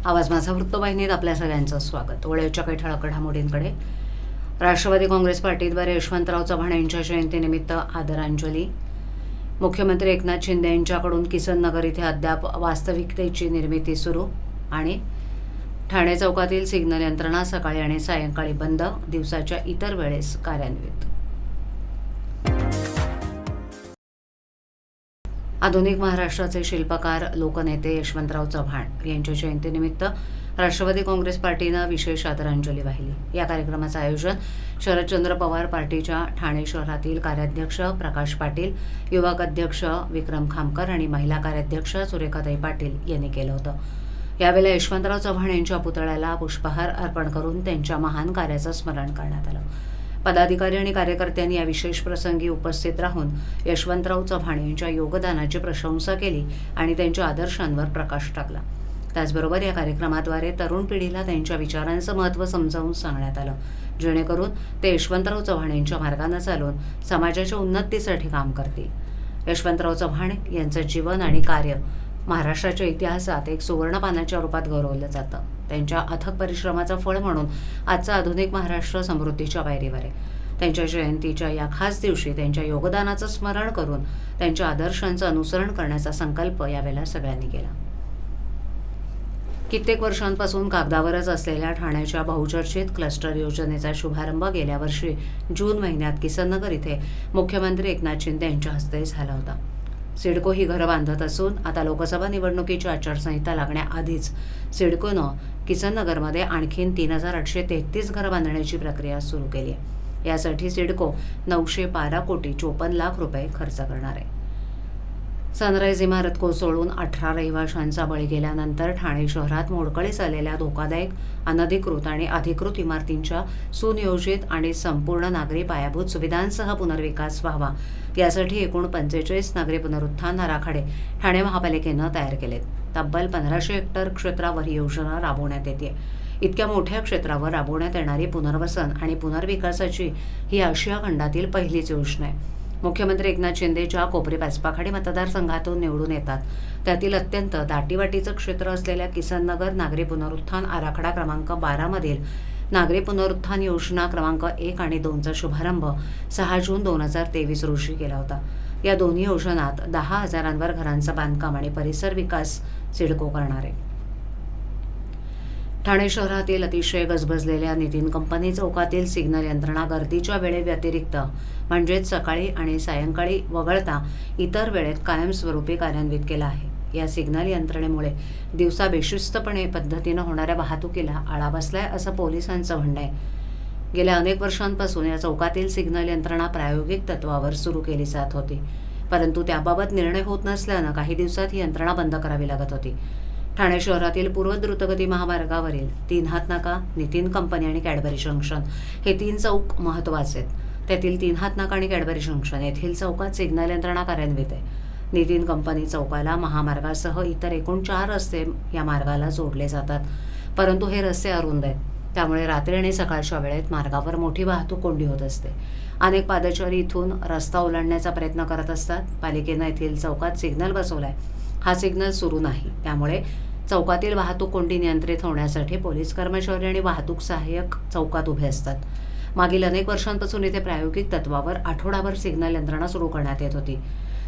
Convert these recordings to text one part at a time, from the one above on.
आवाज माझा वृत्तवाहिनीत आपल्या सगळ्यांचं स्वागत. वेळेच्या काही ठळक घडामोडींकडे. राष्ट्रवादी काँग्रेस पार्टीद्वारे यशवंतराव चव्हाण यांच्या जयंतीनिमित्त आदरांजली. मुख्यमंत्री एकनाथ शिंदे यांच्याकडून किसन नगर इथे अद्याप वास्तविकतेची निर्मिती सुरू. आणि ठाणे चौकातील सिग्नल यंत्रणा सकाळी आणि सायंकाळी बंद, दिवसाच्या इतर वेळेस कार्यान्वित. आधुनिक महाराष्ट्राचे शिल्पकार लोकनेते यशवंतराव चव्हाण यांच्या जयंतीनिमित्त राष्ट्रवादी काँग्रेस पार्टीनं विशेष आदरांजली वाहिली. या कार्यक्रमाचं आयोजन शरदचंद्र पवार पार्टीच्या ठाणे शहरातील कार्याध्यक्ष प्रकाश पाटील, युवक अध्यक्ष विक्रम खामकर आणि महिला कार्याध्यक्ष सुरेखाताई पाटील यांनी केलं होतं. यावेळेला यशवंतराव चव्हाण यांच्या पुतळ्याला पुष्पहार अर्पण करून त्यांच्या महान कार्याचं स्मरण करण्यात आलं. पदाधिकारी आणि कार्यकर्त्यांनी या विशेष प्रसंगी उपस्थित राहून यशवंतराव चव्हाण यांच्या योगदानाची प्रशंसा केली आणि त्यांच्या आदर्शांवर प्रकाश टाकला. त्याचबरोबर या कार्यक्रमाद्वारे तरुण पिढीला त्यांच्या विचारांचं महत्त्व समजावून सांगण्यात आलं, जेणेकरून ते यशवंतराव चव्हाण यांच्या मार्गाने चालून समाजाच्या उन्नतीसाठी काम करतील. यशवंतराव चव्हाण यांचं जीवन आणि कार्य महाराष्ट्राच्या इतिहासात एक सुवर्णपानाच्या रूपात गौरवलं जातं. त्यांच्या अथक परिश्रमाचं फळ म्हणून आजचा आधुनिक महाराष्ट्र समृद्धीच्या पायरीवर आहे. त्यांच्या जयंतीच्या या खास दिवशी त्यांच्या योगदानाचं स्मरण करून त्यांच्या आदर्शांचं अनुसरण करण्याचा संकल्प यावेळेला सगळ्यांनी केला. कित्येक वर्षांपासून कागदावरच असलेल्या ठाण्याच्या बहुचर्चित क्लस्टर योजनेचा शुभारंभ गेल्या वर्षी जून महिन्यात किसननगर इथे मुख्यमंत्री एकनाथ शिंदे यांच्या हस्ते झाला होता. सिडको ही घरं बांधत असून आता लोकसभा निवडणुकीची आचारसंहिता लागण्याआधीच सिडकोनं किसननगरमध्ये आणखीन 3,833 घरं बांधण्याची प्रक्रिया सुरू केली आहे. यासाठी सिडको 912 कोटी 54 लाख रुपये खर्च करणार आहे. सनराईज इमारत कोसळून 18 रहिवाशांचा बळी गेल्यानंतर ठाणे शहरात मोडकळीस आलेल्या धोकादायक, अनधिकृत आणि अधिकृत इमारतींच्या सुनियोजित आणि संपूर्ण नागरी पायाभूत सुविधांसह पुनर्विकास व्हावा, यासाठी एकूण 45 नागरी पुनरुत्थान आराखडे ठाणे महापालिकेनं तयार केलेत. तब्बल 1500 हेक्टर क्षेत्रावर ही योजना राबवण्यात येते. इतक्या मोठ्या क्षेत्रावर राबवण्यात येणारी पुनर्वसन आणि पुनर्विकासाची ही आशिया खंडातील पहिलीच योजना आहे. मुख्यमंत्री एकनाथ शिंदेच्या कोपरी पाचपाखाडी मतदारसंघातून निवडून येतात. त्यातील अत्यंत दाटीवाटीचं क्षेत्र असलेल्या किसननगर नागरी पुनरुत्थान आराखडा क्रमांक 12 मधील नागरी पुनरुत्थान योजना क्रमांक 1 आणि 2चा शुभारंभ 6 जून 2023 रोजी केला होता. या दोन्ही योजनात 10,000वर घरांचं बांधकाम आणि परिसर विकास सिडको करणार आहे. ठाणे शहरातील अतिशय गजबजलेल्या नितीन कंपनी चौकातील सिग्नल यंत्रणा गर्दीच्या वेळेव्यतिरिक्त म्हणजेच सकाळी आणि सायंकाळी वगळता इतर वेळेत कायमस्वरूपी कार्यान्वित केला आहे. या सिग्नल यंत्रणेमुळे दिवसा बेशिस्तपणे पद्धतीनं होणाऱ्या वाहतुकीला आळा बसलाय असं पोलिसांचं म्हणणं आहे. गेल्या अनेक वर्षांपासून या चौकातील सिग्नल यंत्रणा प्रायोगिक तत्वावर सुरू केली जात होती, परंतु त्याबाबत निर्णय होत नसल्यानं काही दिवसात ही यंत्रणा बंद करावी लागत होती. ठाणे शहरातील पूर्व द्रुतगती महामार्गावरील 3 हातनाका, नितीन कंपनी आणि कॅडबरी जंक्शन हे 3 चौक महत्त्वाचे आहेत. त्यातील 3 हातनाका आणि कॅडबरी जंक्शन येथील चौकात सिग्नल यंत्रणा कार्यान्वित आहे. नितीन कंपनी चौकाला महामार्गासह इतर एकूण 4 रस्ते या मार्गाला जोडले जातात, परंतु हे रस्ते अरुंद आहेत. त्यामुळे रात्री आणि सकाळच्या वेळेत मार्गावर मोठी वाहतूक कोंडी होत असते. अनेक पादचारी इथून रस्ता ओलांडण्याचा प्रयत्न करत असतात. पालिकेनं येथील चौकात सिग्नल बसवलाय. हा सिग्नल सुरू नाही, त्यामुळे चौकातील वाहतूक कोंडी नियंत्रित होण्यासाठी पोलीस कर्मचारी आणि वाहतूक सहाय्यक चौकात उभे असतात. मागील अनेक वर्षांपासून इथे प्रायोगिक तत्वावर आठवडाभर सिग्नल यंत्रणा सुरू करण्यात येत होती.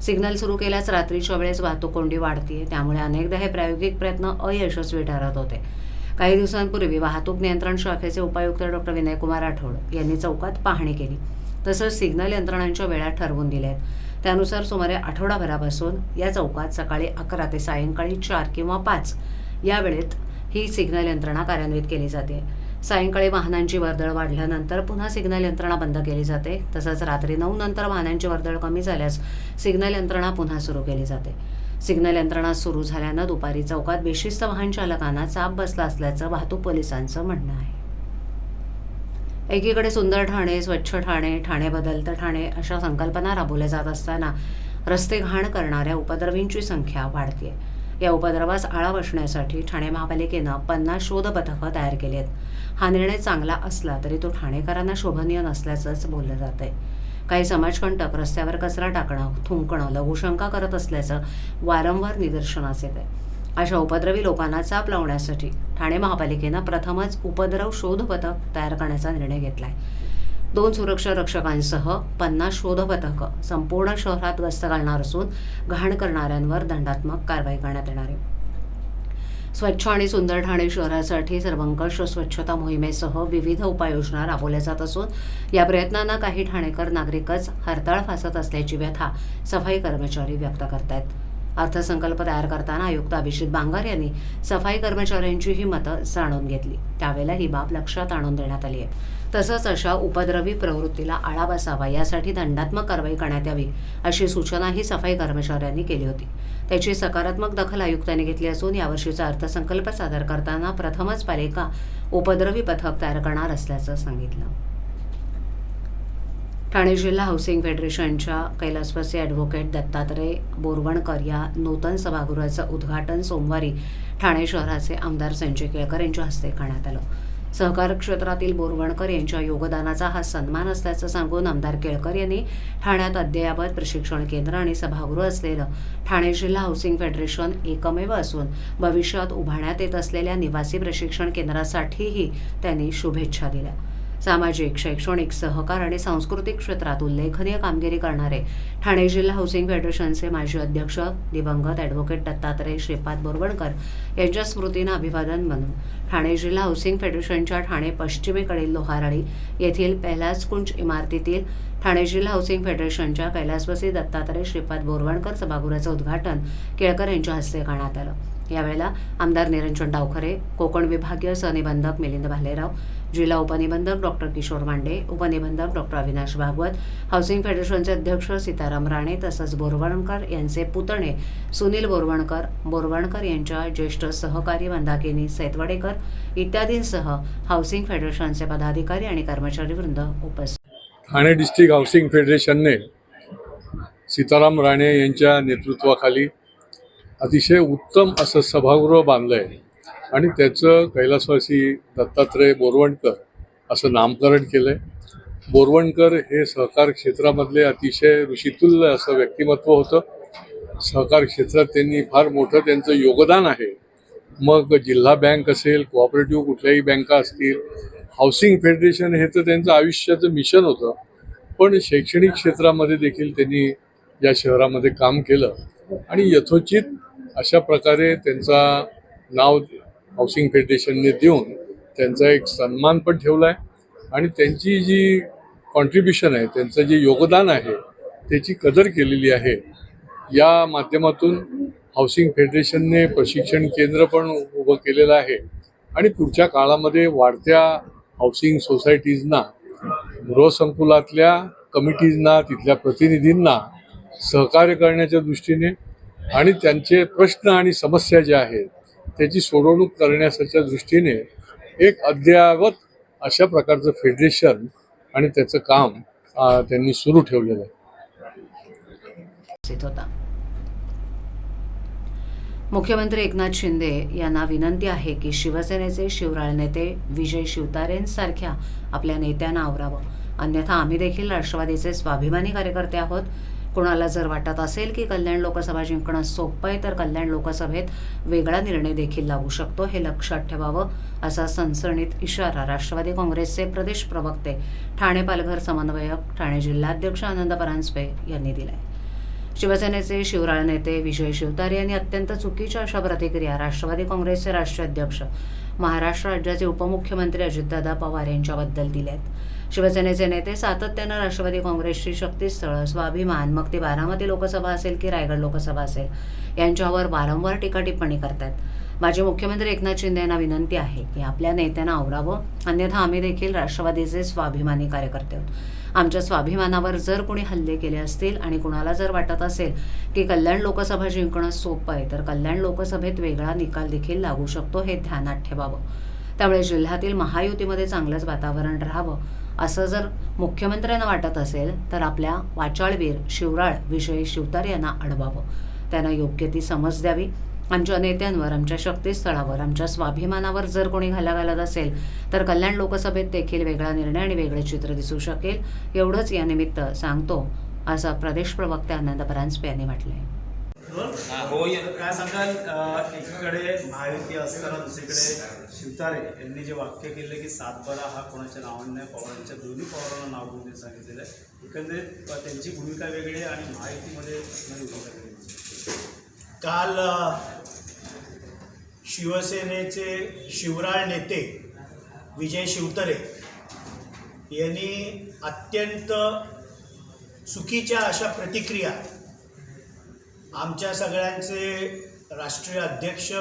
सिग्नल सुरू केल्यास रात्रीच्या वेळेस वाहतूक कोंडी वाढते, त्यामुळे अनेकदा हे प्रायोगिक प्रयत्न अयशस्वी ठरत होते. काही दिवसांपूर्वी वाहतूक नियंत्रण शाखेचे उपायुक्त डॉ. विनयकुमार राठोड यांनी चौकात पाहणी केली. तसंच सिग्नल यंत्रणांच्या वेळा ठरवून दिल्या आहेत. त्यानुसार सुमारे आठवडाभरापासून या चौकात सकाळी 11 ते सायंकाळी 4 किंवा 5 या वेळेत ही सिग्नल यंत्रणा कार्यान्वित केली जाते. सायंकाळी वाहनांची वर्दळ वाढल्यानंतर पुन्हा सिग्नल यंत्रणा बंद केली जाते. तसंच रात्री 9 नंतर वाहनांची वर्दळ कमी झाल्यास सिग्नल यंत्रणा पुन्हा सुरू केली जाते. सिग्नल यंत्रणा सुरू झाल्यानं दुपारी चौकात बेशिस्त वाहन चालकांना चाप बसला असल्याचं वाहतूक पोलिसांचं म्हणणं आहे. एकीकडे सुंदर ठाणे, स्वच्छ ठाणे, ठाणे बदलतं ठाणे अशा संकल्पना राबवल्या जात असताना रस्ते घाण करणाऱ्या उपद्रवींची संख्या वाढते. या उपद्रवास आळा बसण्यासाठी ठाणे महापालिकेनं 50 शोध पथकं तयार केली आहेत. हा निर्णय चांगला असला तरी तो ठाणेकरांना शोभनीय नसल्याचंच बोललं जात आहे. काही समाजकंटक रस्त्यावर कचरा टाकणं, थुंकणं, लघुशंका करत असल्याचं वारंवार निदर्शनास येत आहे. अशा उपद्रवी लोकांना चाप लावण्यासाठी ठाणे महापालिकेनं प्रथमच उपद्रव शोध पथक तयार करण्याचा निर्णय घेतलाय. 2 सुरक्षा रक्षकांसह 50 शोध पथकं संपूर्ण शहरात गस्त घालणार असून घाण करणाऱ्यांवर दंडात्मक कारवाई करण्यात येणार आहे. स्वच्छ आणि सुंदर ठाणे शहरासाठी सर्वंकष स्वच्छता मोहिमेसह विविध उपाययोजना राबवल्या जात असून या प्रयत्नांना काही ठाणेकर नागरिकच हरताळ फासत असल्याची व्यथा सफाई कर्मचारी व्यक्त करतायत. अर्थसंकल्प तयार करताना आयुक्त अभिजित बांगर यांनी सफाई कर्मचाऱ्यांची ही मतं जाणून घेतली. त्यावेळेला ही बाब लक्षात आणून देण्यात आली आहे. तसंच अशा उपद्रवी प्रवृत्तीला आळा बसावा यासाठी दंडात्मक कारवाई करण्यात यावी अशी सूचनाही सफाई कर्मचाऱ्यांनी केली होती. त्याची सकारात्मक दखल आयुक्तांनी घेतली असून यावर्षीचा अर्थसंकल्प सादर करताना प्रथमच पालिका उपद्रवी पथक तयार करणार असल्याचं सांगितलं. ठाणे जिल्हा हाऊसिंग फेडरेशनच्या कैलासवासी ॲडव्होकेट दत्तात्रय बोरवणकर या नूतन सभागृहाचं उद्घाटन सोमवारी ठाणे शहराचे आमदार संजय केळकर यांच्या हस्ते करण्यात आलं. सहकार क्षेत्रातील बोरवणकर यांच्या योगदानाचा हा सन्मान असल्याचं सांगून आमदार केळकर यांनी ठाण्यात अद्ययावत प्रशिक्षण केंद्र आणि सभागृह असलेलं ठाणे जिल्हा हाऊसिंग फेडरेशन एकमेव असून भविष्यात उभारण्यात येत असलेल्या निवासी प्रशिक्षण केंद्रासाठीही त्यांनी शुभेच्छा दिल्या. सामाजिक, शैक्षणिक, सहकार आणि सांस्कृतिक क्षेत्रात उल्लेखनीय कामगिरी करणारे ठाणे जिल्हा हाऊसिंग फेडरेशनचे माजी अध्यक्ष दिवंगत ॲडव्होकेट दत्तात्रय श्रीपाद बोरवणकर यांच्या स्मृतीनं अभिवादन म्हणून ठाणे जिल्हा हाऊसिंग फेडरेशनच्या ठाणे पश्चिमेकडील लोहारळी येथील कैलासकुंज इमारतीतील ठाणे जिल्हा हाऊसिंग फेडरेशनच्या कैलासवासी दत्तात्रय श्रीपाद बोरवणकर सभागृहाचं उद्घाटन केळकर यांच्या हस्ते करण्यात आलं. यावेळेला आमदार निरंजन डावखरे, कोकण विभागीय सहनिबंधक मिलिंद भालेराव, जिल्हा उपनिबंधक डॉक्टर किशोर मांडे, उपनिबंधक डॉक्टर अविनाश भागवत, हाऊसिंग फेडरेशनचे अध्यक्ष सीताराम राणे तसंच बोरवणकर यांचे पुतणे सुनील बोरवणकर यांच्या ज्येष्ठ सहकारी मंदाकिनी सैतवडेकर इत्यादींसह हाऊसिंग फेडरेशनचे पदाधिकारी आणि कर्मचारी वृंद उपस्थित. ठाणे डिस्ट्रिक्ट हाऊसिंग फेडरेशनने सीताराम राणे यांच्या नेतृत्वाखाली अतिशय उत्तम असं सभागृह बांधलं आहे आणि त्याचं कैलासवासी दत्तात्रय बोरवणकर असं नामकरण केलं आहे. बोरवणकर हे सहकार क्षेत्रामधले अतिशय ऋषितुल्य असं व्यक्तिमत्व होतं. सहकार क्षेत्रात त्यांनी फार मोठं त्यांचं योगदान आहे. मग जिल्हा बँक असेल, कोऑपरेटिव्ह कुठल्याही बँका असतील, हाऊसिंग फेडरेशन हे तर त्यांचं आयुष्याचं मिशन होतं. पण शैक्षणिक क्षेत्रामध्ये देखील त्यांनी या शहरामध्ये काम केलं आणि यथोचित अशा प्रकारे त्यांचा नाव हाऊसिंग फेडरेशनने देऊन त्यांचा एक सन्मान पण ठेवला आहे आणि त्यांची जी कॉन्ट्रीब्युशन आहे, त्यांचं जे योगदान आहे त्याची कदर केलेली आहे. या माध्यमातून हाऊसिंग फेडरेशनने प्रशिक्षण केंद्र पण उभं केलेलं आहे आणि पुढच्या काळामध्ये वाढत्या हाऊसिंग सोसायटीजना, गृहसंकुलातल्या कमिटीजना, तिथल्या प्रतिनिधींना सहकार्य करण्याच्या दृष्टीने आणि त्यांचे प्रश्न आणि समस्या ज्या आहेत त्याची सोडवणूक करण्याच्या दृष्टीने एक अद्ययावत अशा प्रकारचं फेडरेशन आणि त्याचं काम त्यांनी सुरू ठेवलेलं आहे. मुख्यमंत्री एकनाथ शिंदे यांना विनंती आहे की शिवसेनेचे शिवराळ नेते विजय शिवतारेंसारख्या आपल्या नेत्यांना आवरावं, अन्यथा आम्ही देखील राष्ट्रवादीचे स्वाभिमानी कार्यकर्ते आहोत. कोणाला जर वाटत असेल की कल्याण लोकसभा जिंकणं सोपं आहे तर कल्याण लोकसभेत वेगळा निर्णय देखील लागू शकतो, हे लक्षात ठेवावं असा सणसणीत इशारा राष्ट्रवादी काँग्रेसचे प्रदेश प्रवक्ते, ठाणे पालघर समन्वयक, ठाणे जिल्हाध्यक्ष आनंद परांजपे यांनी दिलाय. शिवसेनेचे शिवराळ नेते विजय शिवतारे यांनी अत्यंत चुकीच्या अशा प्रतिक्रिया राष्ट्रवादी काँग्रेसचे राष्ट्रीय अध्यक्ष, महाराष्ट्र राज्याचे उपमुख्यमंत्री अजितदादा पवार यांच्याबद्दल दिले आहेत. शिवसेनेचे नेते सातत्यानं राष्ट्रवादी काँग्रेसची शक्तीस्थळं, स्वाभिमान, मग ती बारामती लोकसभा असेल की रायगड लोकसभा असेल, यांच्यावर वारंवार टीका-टिप्पणी करतात. माजी मुख्यमंत्री एकनाथ शिंदे यांना विनंती आहे की आपल्या नेत्यांना आवरावं, अन्यथा आम्ही देखील राष्ट्रवादीचे स्वाभिमानी कार्यकर्ते आहोत. आमच्या स्वाभिमानावर जर कोणी हल्ले केले असतील आणि कुणाला जर वाटत असेल की कल्याण लोकसभा जिंकणं सोपं आहे तर कल्याण लोकसभेत वेगळा निकाल देखील लागू शकतो, हे ध्यानात ठेवावं. त्यामुळे जिल्ह्यातील महायुतीमध्ये चांगलंच वातावरण राहावं असं जर मुख्यमंत्र्यांना वाटत असेल तर आपल्या वाचाळवीर शिवराळ विजय शिवतारे यांना अडवावं, त्यांना योग्य ती समज द्यावी. आमच्या नेत्यांवर, आमच्या शक्तीस्थळावर, आमच्या स्वाभिमानावर जर कोणी घाला घालत असेल तर कल्याण लोकसभेत देखील वेगळा निर्णय आणि वेगळे चित्र दिसू शकेल, एवढंच या निमित्त सांगतो असं प्रदेश प्रवक्ते आनंद परांजपे यांनी म्हटलंय. काय सांगाल एकीकडे महायुती असताना दुसरीकडे शिवतारे यांनी जे वाक्य केले की सातबारा हा कोणाच्या नावाने नाही, पवारांच्या दोन्ही पवारांना नाव घेऊन सांगितलेलं आहे. एकंदरीत त्यांची भूमिका वेगळी आहे आणि महायुतीमध्ये असणारी भूमिका वेगळी. काल शिवसेनेचे शिवराळ नेते विजय शिवतारे यांनी अत्यंत चुकीच्या अशा प्रतिक्रिया आमच्या सगळ्यांचे राष्ट्रीय अध्यक्ष,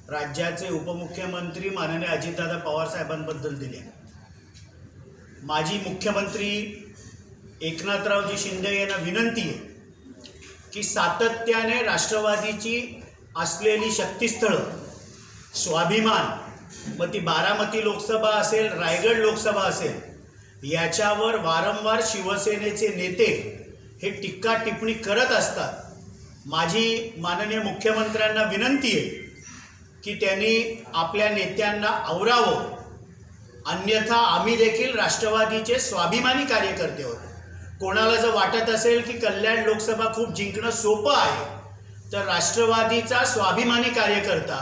राज्याचे उपमुख्यमंत्री माननीय अजितदादा पवार साहेबांबद्दल दिल्या. माजी मुख्यमंत्री एकनाथरावजी शिंदे यांना विनंती आहे की सातत्याने राष्ट्रवादीची असलेली शक्तिस्थळं, स्वाभिमान, मग ती बारामती लोकसभा असेल, रायगड लोकसभा असेल, याच्यावर वारंवार शिवसेनेचे नेते हे टीका टिप्पणी करत असतात. माझी माननीय मुख्यमंत्र्यांना विनंती आहे की त्यांनी आपल्या नेत्यांना आवरावं, अन्यथा आम्ही देखील राष्ट्रवादीचे स्वाभिमानी कार्यकर्ते आहोत. कोणाला जर वाटत असेल की कल्याण लोकसभा खूप जिंकणं सोपं आहे, तर राष्ट्रवादीचा स्वाभिमानी कार्यकर्ता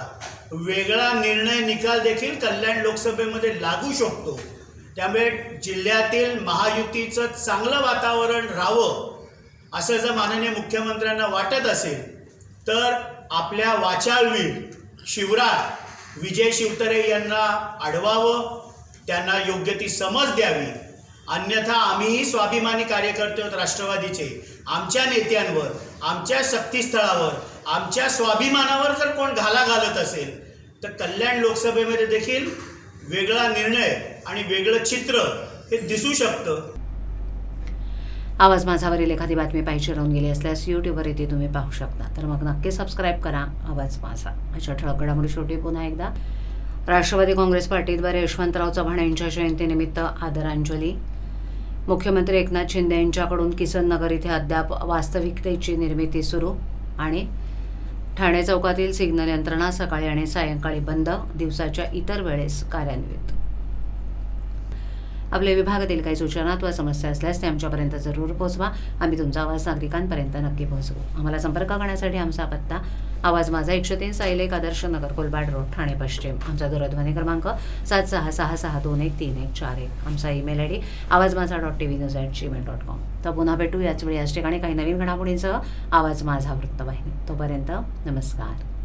वेगळा निर्णय निकाल देखील कल्याण लोकसभेमध्ये लागू शकतो. त्यामुळे जिल्ह्यातील महायुतीचं चांगलं वातावरण राहावं असं जर माननीय मुख्यमंत्र्यांना वाटत असेल तर आपल्या वाचाळवीर शिवराळ विजय शिवतारे यांना अडवावं, त्यांना योग्य ती समज द्यावी. अन्यथा आम्हीही स्वाभिमानी कार्यकर्ते आहोत राष्ट्रवादीचे. आमच्या नेत्यांवर, आमच्या शक्तिस्थळावर, आमच्या स्वाभिमानावर जर कोण घाला घालत असेल तर कल्याण लोकसभेमध्ये देखील वेगळा निर्णय आणि वेगळं चित्र हे दिसू शकतं. आवाज माझावरील एखादी बातमी पाहिजे राहून गेली असल्यास यूट्यूबवर येथे तुम्ही पाहू शकता. तर मग नक्की सबस्क्राईब करा आवाज माझा. अशा ठळक घडामोडी शेवटी पुन्हा एकदा. राष्ट्रवादी काँग्रेस पार्टीद्वारे यशवंतराव चव्हाण यांच्या जयंतीनिमित्त आदरांजली. मुख्यमंत्री एकनाथ शिंदे यांच्याकडून किसन नगर इथे अद्याप वास्तविकतेची निर्मिती सुरू. आणि ठाणे चौकातील सिग्नल यंत्रणा सकाळी आणि सायंकाळी बंद, दिवसाच्या इतर वेळेस कार्यान्वित. आपल्या विभागातील काही सूचना अथवा समस्या असल्यास ते आमच्यापर्यंत जरूर पोहोचवा. आम्ही तुमचा आवाज नागरिकांपर्यंत नक्की पोहोचवू. आम्हाला संपर्क करण्यासाठी आमचा पत्ता आवाज माझा 103 साईल 1 आदर्श नगर कोलबाड रोड ठाणे पश्चिम. आमचा दूरध्वनी क्रमांक 7666211441. आमचा ईमेल ID awazmaza.tvnews@gmail.com. तर पुन्हा भेटू याच वेळी याच ठिकाणी काही नवीन घडामोडींसह आवाज माझा वृत्तवाहिनी. तोपर्यंत नमस्कार.